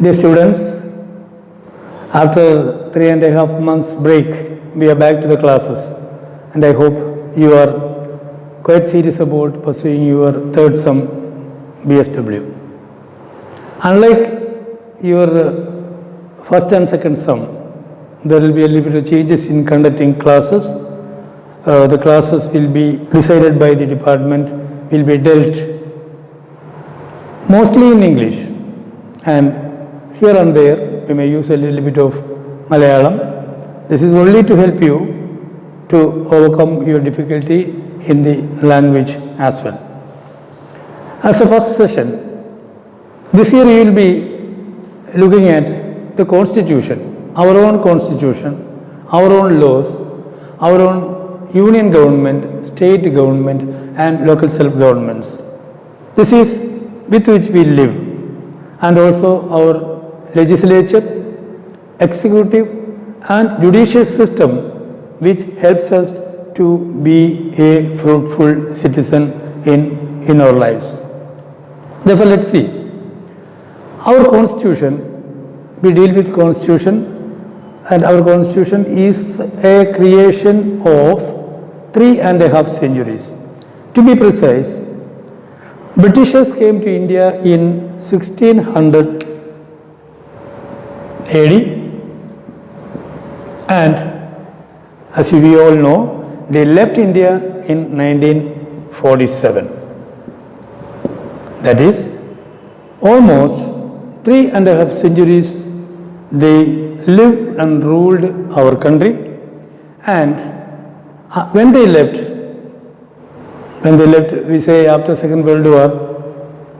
Dear students, after 3.5 months break, we are back to the classes, and I hope you are quite serious about pursuing your third sum BSW. Unlike your first and second sum, there will be a little bit of changes in conducting classes. The classes will be decided by the department, will be dealt mostly in English, and here and there we may use a little bit of Malayalam. This is only to help you to overcome your difficulty in the language as well. As a first session, this year you will be looking at the Constitution, our own Constitution, our own laws, our own union government, state government and local self-governments. This is with which we live, and also our legislature, executive and judicial system which helps us to be a fruitful citizen in our lives. Therefore, let's see. Our Constitution, we deal with Constitution, and our Constitution is a creation of 3.5 centuries. To be precise, Britishers came to India in 1600 AD, and as we all know, they left India in 1947. That is, almost 3.5 centuries they lived and ruled our country, and when they left, we say after Second World War,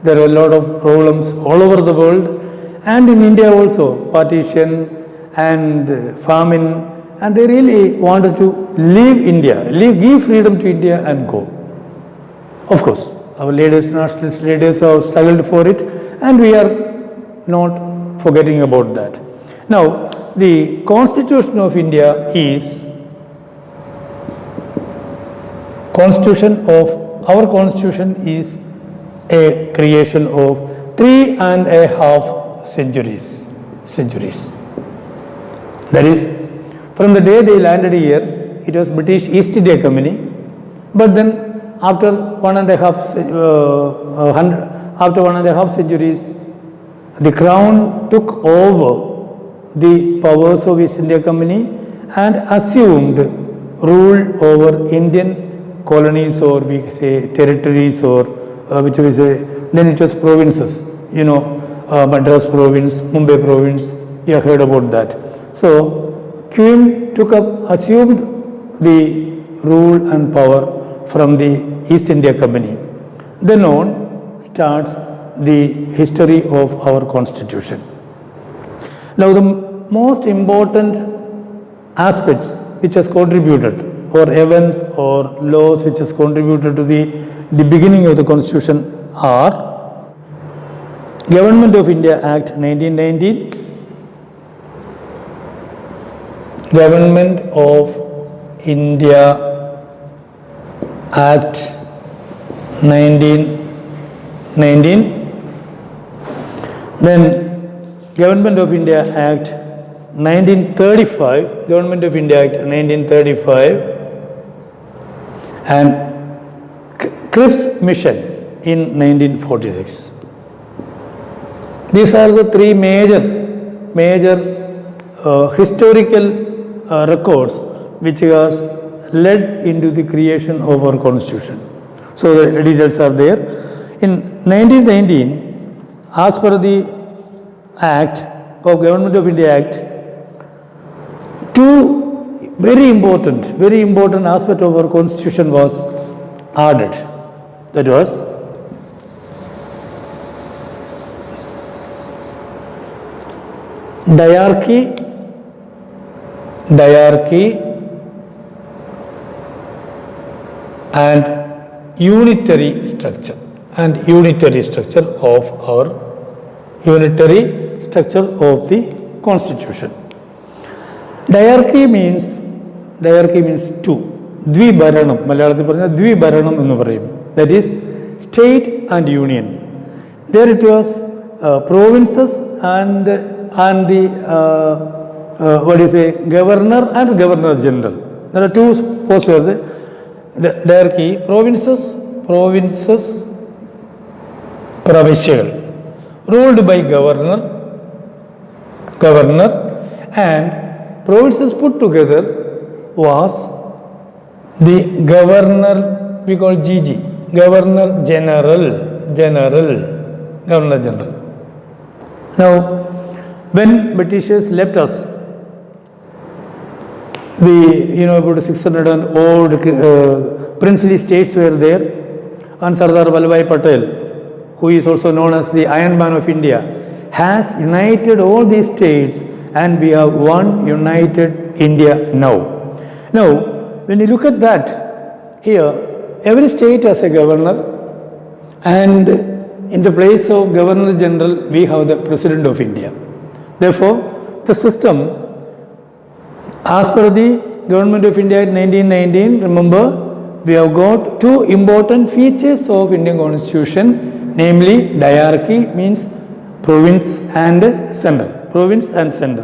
there were a lot of problems all over the world, and in India also, partition and famine, and they really wanted to leave India, give freedom to India and go. Of course, our leaders, nationalist leaders have struggled for it, and we are not forgetting about that. Now, the Constitution of India is our Constitution is a creation of 3.5 centuries. That is, from the day they landed here, it was British East India Company, but then after 1.5 centuries, the Crown took over the powers of East India Company and assumed rule over Indian colonies, or we say territories, or which we say, then it was provinces, Madras province, Mumbai province, you have heard about that. So, Queen assumed the rule and power from the East India Company. Then on starts the history of our Constitution. Now, the most important aspects which has contributed, or events or laws which has contributed to the beginning of the Constitution are Government of India Act 1919, Government of India Act 1919, then Government of India Act 1935, Government of India Act 1935, and Cripps Mission in 1946. These are the three major historical records which has led into the creation of our Constitution. So the details are there. In 1919, as per the Act of Government of India Act, two very important aspect of our Constitution was added. That was diarchy and unitary structure of the Constitution. Diarchy means two. Dvibharanam, Malayalamil paranja Dvibharanam ennu parayum. That is state and union. There it was provinces and the governor and governor general. There are two posts here. The hierarchy: provinces, provincial, ruled by governor, and provinces put together was the governor, we call GG, governor general. Now, when Britishers left us, about 600 and old princely states were there, and Sardar Vallabhbhai Patel, who is also known as the Iron Man of India, has united all these states, and we have one united India now. Now, when you look at that, here, every state has a governor, and in the place of Governor General, we have the President of India. Therefore, the system, as per the Government of India in 1919, remember, we have got two important features of Indian Constitution, namely diarchy, means province and center.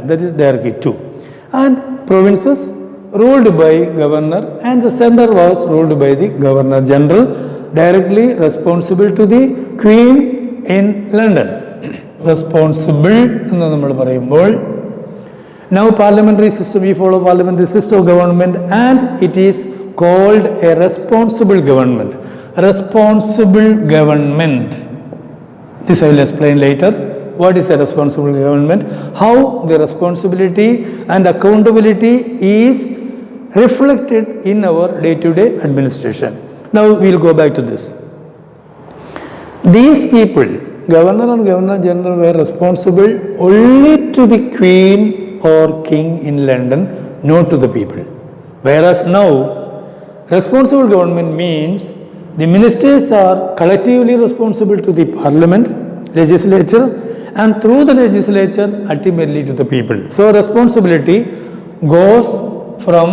That is diarchy 2. And provinces ruled by governor, and the center was ruled by the Governor General, directly responsible to the Queen in London. Responsible എന്ന് നമ്മൾ പറയുമ്പോൾ, now parliamentary system, we follow parliamentary system of government, and it is called a responsible government. Responsible government. This I will explain later. What is a responsible government? How the responsibility and accountability is reflected in our day-to-day administration. Now we will go back to this. These people, governor and governor general, were responsible only to the Queen or King in London, not to the people. Whereas now, responsible government means the ministers are collectively responsible to the parliament, legislature, and through the legislature ultimately to the people. So responsibility goes from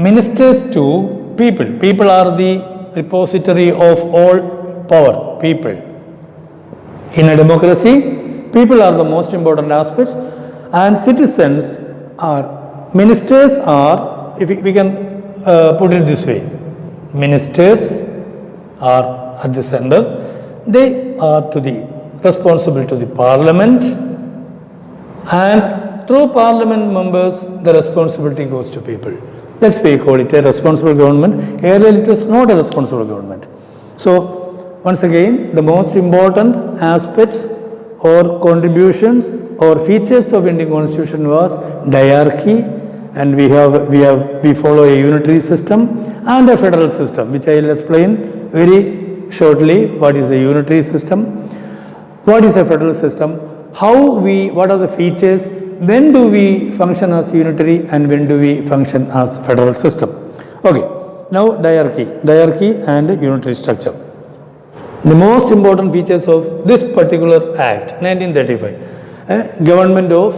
ministers to people. People are the repository of all power. People. In a democracy, people are the most important aspects, and citizens are, ministers are, if we can put it this way, ministers are at the center, they are responsible to the parliament, and through parliament members the responsibility goes to people. That's why we call it a responsible government. Earlier it was not a responsible government. So once again, the most important aspects or contributions or features of Indian Constitution was diarchy, and we follow a unitary system and a federal system, which I will explain very shortly. What is a unitary system? What is a federal system? What are the features? When do we function as unitary and when do we function as federal system? Okay, now diarchy and unitary structure. The most important features of this particular act, 1935, Government of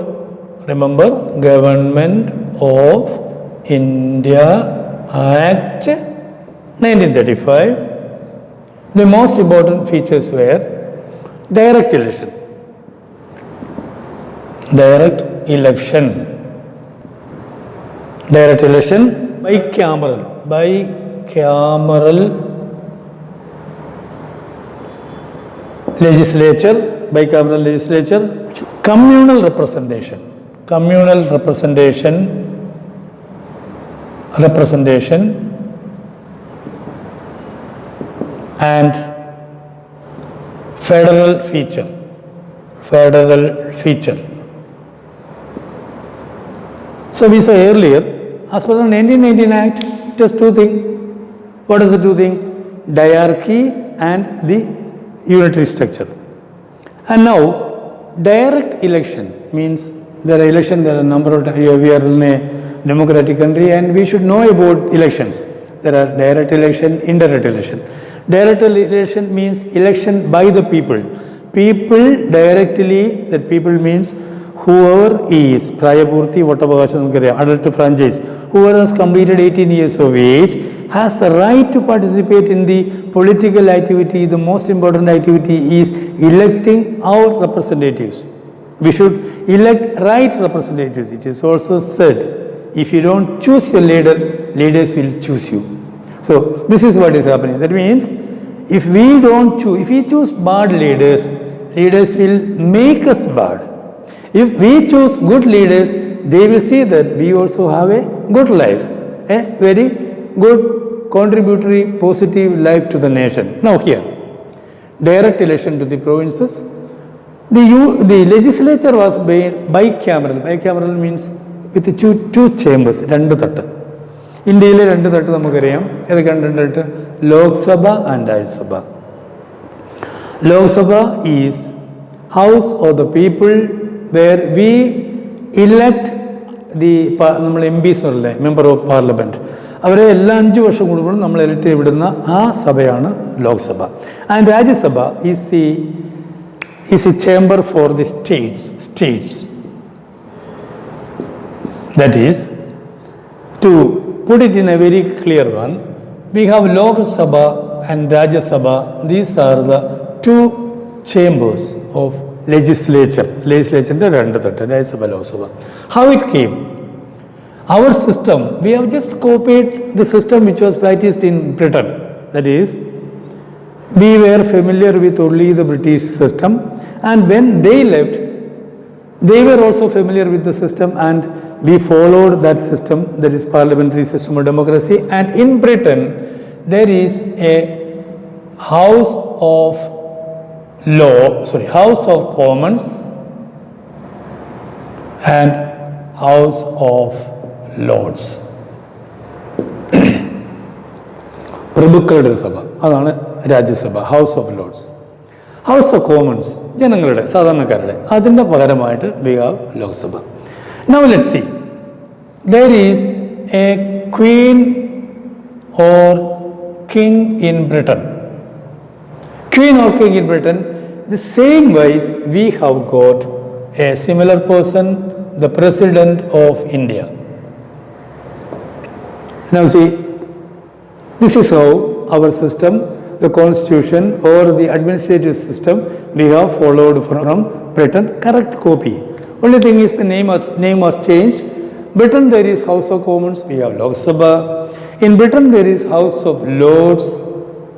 India Act 1935. The most important features were direct election, bicameral legislature, communal representation, and federal feature. So we saw earlier, as per the 1919 Act, it has two things. What is the two things? Diarchy and the unitary structure. And now, direct election means there are elections, there are a number of times. We are in a democratic country and we should know about elections. There are direct election, indirect election. Direct election means election by the people. People directly, that people means whoever is Prayapurti, Vatavakasham, adult franchise, whoever has completed 18 years of age has the right to participate in the political activity. The most important activity is electing our representatives. We should elect right representatives. It is also said, if you don't choose your leader, leaders will choose you. So this is what is happening. That means if we choose bad leaders, leaders will make us bad. If we choose good leaders, they will see that we also have a good life, a very good contributory positive life to the nation. Now here, direct election to the provinces. The legislature was made bicameral. Bicameral means with two chambers, രണ്ട് തട്ട്. ഇന്ത്യയിലെ രണ്ട് തട്ട് നമുക്കറിയാം. ഏതൊക്കെയാണ് രണ്ട് തട്ട്? Lok Sabha and Rajya Sabha. Lok Sabha is house of the people where we elect നമ്മൾ എം പിസ് അല്ലേ, മെമ്പർ ഓഫ് പാർലമെൻറ്റ്. അവരെ എല്ലാ 5 വർഷം കൂടുമ്പോൾ നമ്മൾ എലക്ട് ചെയ്യപ്പെടുന്ന ആ സഭയാണ് Lok Sabha. And Rajya Sabha is a chamber for the states. That is, to put it in a very clear one, we have Lok Sabha and Rajya Sabha. These are the two chambers of legislature. Legislature രണ്ട് തട്ട്, Rajya Sabha, Lok Sabha. How it came? Our system, we have just copied the system which was practiced in Britain. That is, we were familiar with only the British system, and when they left, they were also familiar with the system, and we followed that system, that is parliamentary system of democracy. And in Britain, there is a House of Commons and House of Lords. പ്രഭുക്കളുടെ സഭ, അതാണ് Rajya Sabha, House of Lords. House of Commons, ജനങ്ങളുടെ, സാധാരണക്കാരുടെ, അതിൻ്റെ പകരമായിട്ട് we have Lok Sabha. Now let's see, there is a queen or king in Britain. Queen or king in Britain, the same wise we have got a similar person, the President of India. Now see, this is how our system, the constitution or the administrative system, we have followed from Britain. Correct copy. Only thing is the name was changed. Britain there is House of Commons, we have Lok Sabha. In Britain there is House of Lords,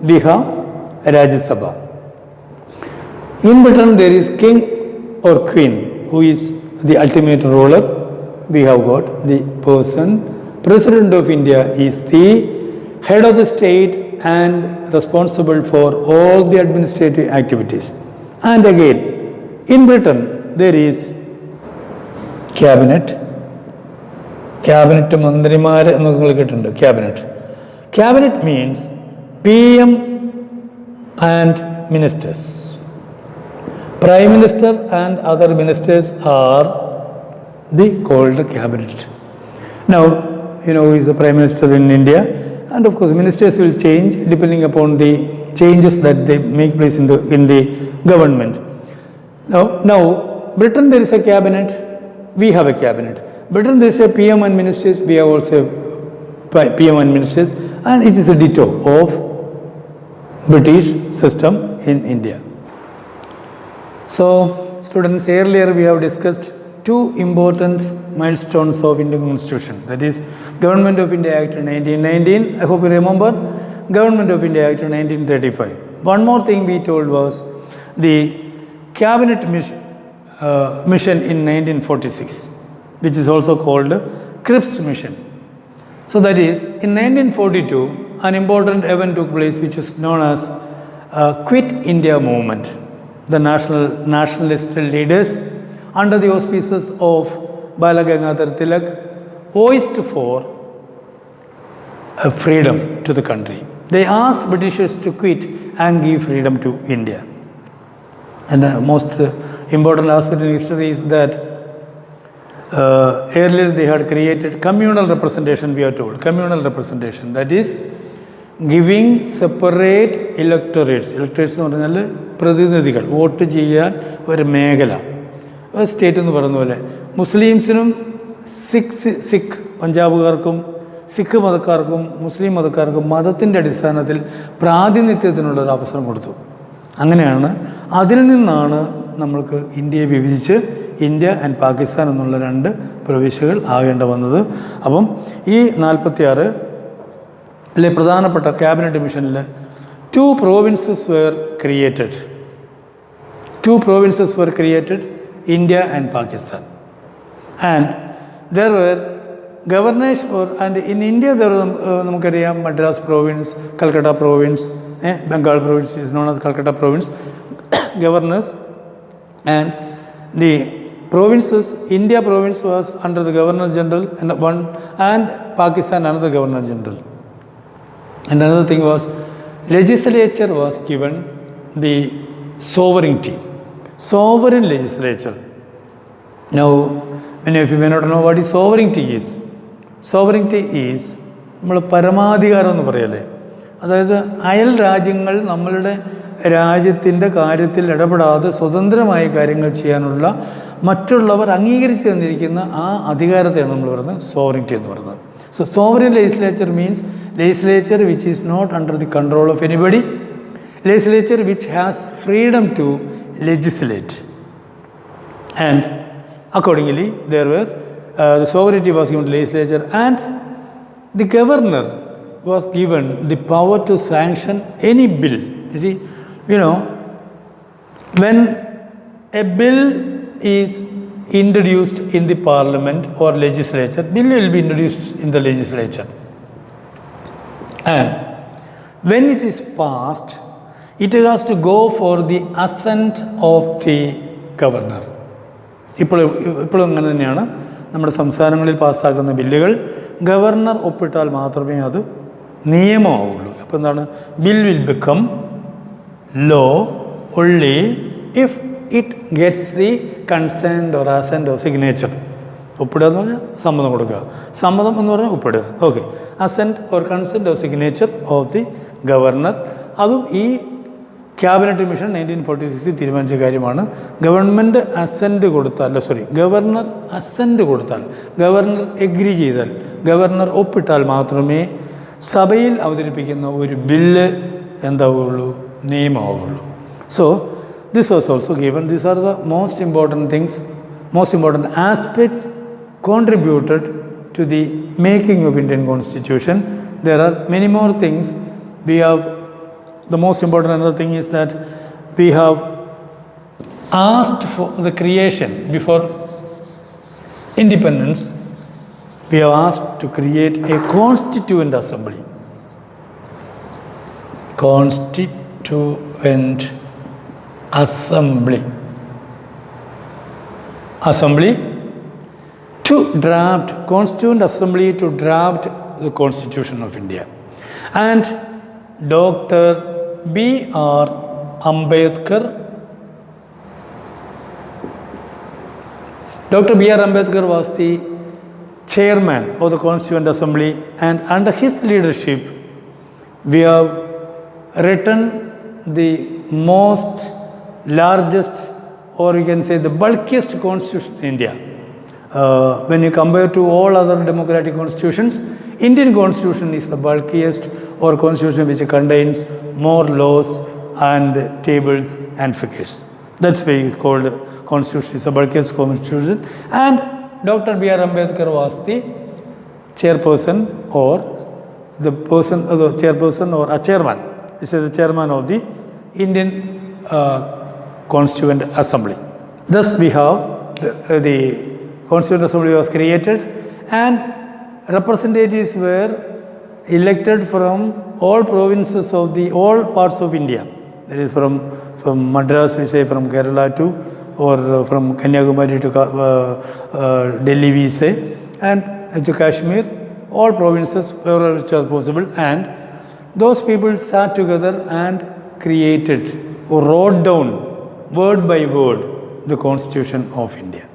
we have Rajya Sabha. In Britain there is king or queen who is the ultimate ruler. We have got the person. President of India is the head of the state and responsible for all the administrative activities. And again, in Britain there is cabinet മന്ത്രിമാർ എന്ന് നിങ്ങൾ കേട്ടിട്ടുണ്ട്. Cabinet means PM and ministers. Prime Minister and other ministers are called cabinet. Now, you know who is the Prime Minister in India, and of course ministers will change depending upon the changes that they make place in the government. Now Britain there is a cabinet, we have a cabinet. Britain there is a PM and ministers, we have also PM and ministers, and it is a ditto of British system in India. So students, earlier we have discussed two important milestones of Indian Constitution, that is Government of India Act 1919, I hope you remember, Government of India Act 1935. One more thing we told was the cabinet mission in 1946, which is also called Cripps mission. So that is, in 1942 an important event took place which is known as Quit India movement. The nationalist leaders under the auspices of Bala Gangadhar Tilak voiced for freedom to the country. They asked Britishers to quit and give freedom to India. And the most important aspect in history is that earlier they had created communal representation, we are told. Communal representation, that is giving separate electorates. Electorates എന്ന് പറഞ്ഞാൽ പ്രതിനിധികൾ, vote ചെയ്യാൻ ഒരു മേഖല, state എന്ന് പറയുന്ന പോലെ മുസ്ലിംസിനും സിഖ് പഞ്ചാബുകാർക്കും സിഖ് മതക്കാർക്കും മുസ്ലിം മതക്കാർക്കും മതത്തിൻ്റെ അടിസ്ഥാനത്തിൽ പ്രാതിനിധ്യത്തിനുള്ളൊരു അവസരം കൊടുത്തു. അങ്ങനെയാണ്, അതിൽ നിന്നാണ് നമ്മൾക്ക് ഇന്ത്യയെ വിഭജിച്ച് ഇന്ത്യ ആൻഡ് പാകിസ്ഥാൻ എന്നുള്ള രണ്ട് പ്രവിശ്യകൾ ആകേണ്ട വന്നത്. അപ്പം ഈ 46 പ്രധാനപ്പെട്ട ക്യാബിനറ്റ് മിഷനിൽ 2 provinces were created. 2 provinces were created, India and Pakistan. And there were governors and in India there were നമുക്കറിയാം Madras province, Calcutta province, Bengal province is known as Calcutta province, governors, and the provinces, India province was under the Governor General and one, and Pakistan another Governor General. And another thing was legislature was given the sovereignty, sovereign legislature. Now many of you may not know what is sovereignty is. Sovereignty is നമ്മൾ പരമാധികാരം എന്ന് പറയല്ലേ, അതായത് അയൽ രാജ്യങ്ങൾ നമ്മളുടെ രാജ്യത്തിൻ്റെ കാര്യത്തിൽ ഇടപെടാതെ സ്വതന്ത്രമായ കാര്യങ്ങൾ ചെയ്യാനുള്ള മറ്റുള്ളവർ അംഗീകരിച്ച് തന്നിരിക്കുന്ന ആ അധികാരത്തെയാണ് നമ്മൾ പറയുന്നത് സോവറിറ്റി എന്ന് പറയുന്നത്. So sovereign legislature means legislature which is not under the control of anybody, legislature which has freedom to legislate. And accordingly there were the sovereignty was given to legislature, and the governor was given the power to sanction any bill. You see, when a bill is introduced in the parliament or legislature, bill will be introduced in the legislature, and when it is passed, it has to go for the assent of the governor. ഇപ്പോഴും അങ്ങനെ തന്നെയാണ് നമ്മുടെ സംസ്ഥാനങ്ങളിൽ പാസ്സാക്കുന്ന ബില്ലുകൾ governor ഒപ്പിട്ടാൽ മാത്രമേ അത് നിയമമാവുള്ളൂ. അപ്പോൾ എന്താണ്, bill will become law only if it gets the consent or assent or signature. ഒപ്പിടുക എന്ന് പറഞ്ഞാൽ സമ്മതം കൊടുക്കുക, സമ്മതം എന്ന് പറഞ്ഞാൽ ഒപ്പിടുക. Okay, assent or consent or signature of the governor. അതും ഈ ക്യാബിനറ്റ് മിഷൻ 1946 തീരുമാനിച്ച കാര്യമാണ്. ഗവൺമെൻറ് അസെൻറ്റ് കൊടുത്താൽ, ഗവർണർ അസെൻറ്റ് കൊടുത്താൽ, ഗവർണർ എഗ്രി ചെയ്താൽ, ഗവർണർ ഒപ്പിട്ടാൽ മാത്രമേ സഭയിൽ അവതരിപ്പിക്കുന്ന ഒരു ബില്ല് എന്താവുകയുള്ളൂ, നിയമമാവുകയുള്ളൂ. So this was also given. These are the most important things, most important aspects contributed to the making of Indian Constitution. There are many more things. We have the most important another thing is that we have asked for the creation before independence. We have asked to create a constituent assembly. Constituent assembly to draft, constituent assembly to draft the Constitution of India. And Dr. B.R. Ambedkar was the chairman of the Constituent Assembly, and under his leadership we have written the most largest, or you can say the bulkiest constitution in India. When you compare to all other democratic constitutions, Indian constitution is the bulkiest, or constitution which contains more laws and tables and figures. That's why we called constitution is the bulkiest constitution. And Dr. B.R. Ambedkar was the chairperson, or the person, the chairperson or a chairman. This is the chairman of the Indian Constituent Assembly. Thus we have the Constituent Assembly was created, and representatives were elected from all provinces of the all parts of India. That is from Madras, we say, from Kerala to, or from Kanyakumari to Delhi, we say, and to Kashmir, all provinces wherever it was possible. And those people sat together and created or wrote down word by word the Constitution of India.